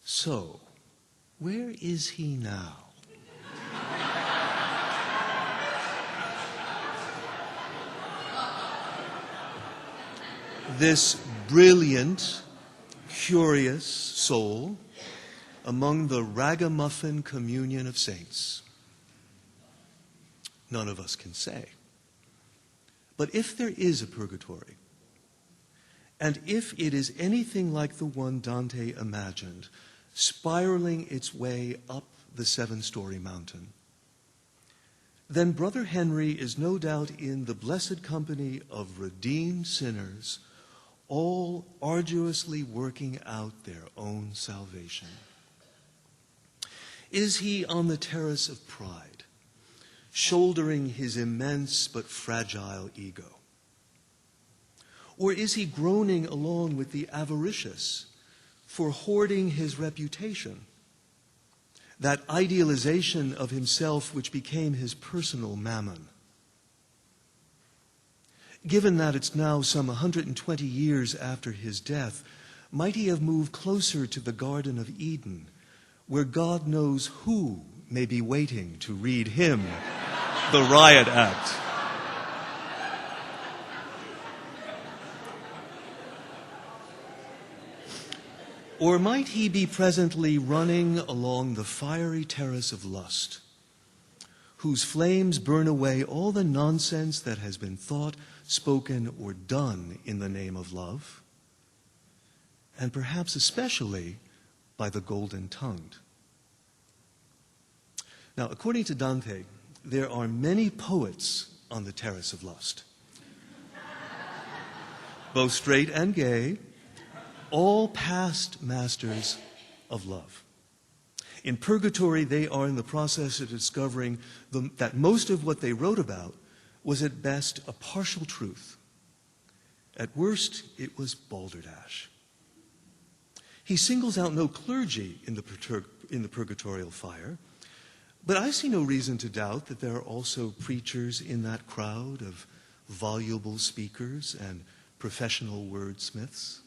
So, where is he now? This brilliant, curious soul among the ragamuffin communion of saints? None of us can say. But if there is a purgatory, and if it is anything like the one Dante imagined, spiraling its way up the 7-story mountain, then Brother Henry is no doubt in the blessed company of redeemed sinners, all arduously working out their own salvation. Is he on the terrace of pride, shouldering his immense but fragile ego? Or is he groaning along with the avaricious for hoarding his reputation, that idealization of himself which became his personal mammon? Given that it's now some 120 years after his death, might he have moved closer to the Garden of Eden, where God knows who may be waiting to read him the riot act? Or might he be presently running along the fiery terrace of lust, whose flames burn away all the nonsense that has been thought, spoken, or done in the name of love, and perhaps especially by the golden-tongued? Now, according to Dante, there are many poets on the terrace of lust. Both straight and gay, all past masters of love. In Purgatory, they are in the process of discovering that most of what they wrote about was at best a partial truth. At worst, it was balderdash. He singles out no clergy in the purgatorial fire, but I see no reason to doubt that there are also preachers in that crowd of voluble speakers and professional wordsmiths.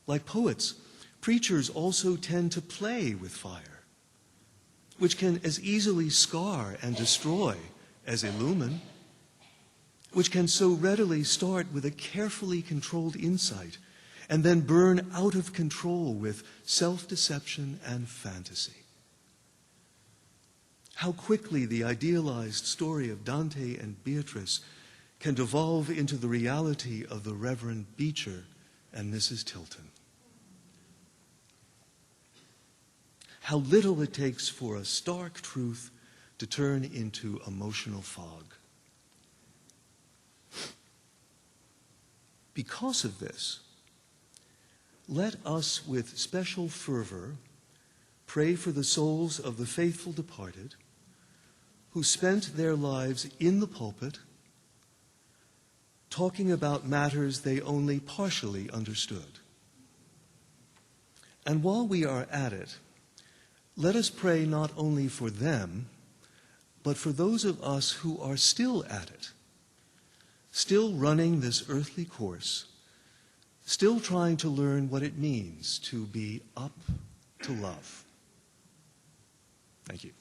Like poets, preachers also tend to play with fire, which can as easily scar and destroy as illumine, which can so readily start with a carefully controlled insight and then burn out of control with self-deception and fantasy. How quickly the idealized story of Dante and Beatrice can devolve into the reality of the Reverend Beecher and Mrs. Tilton. How little it takes for a stark truth to turn into emotional fog. Because of this, let us with special fervor pray for the souls of the faithful departed who spent their lives in the pulpit talking about matters they only partially understood. And while we are at it, let us pray not only for them, but for those of us who are still at it, still running this earthly course, still trying to learn what it means to be up to love. Thank you.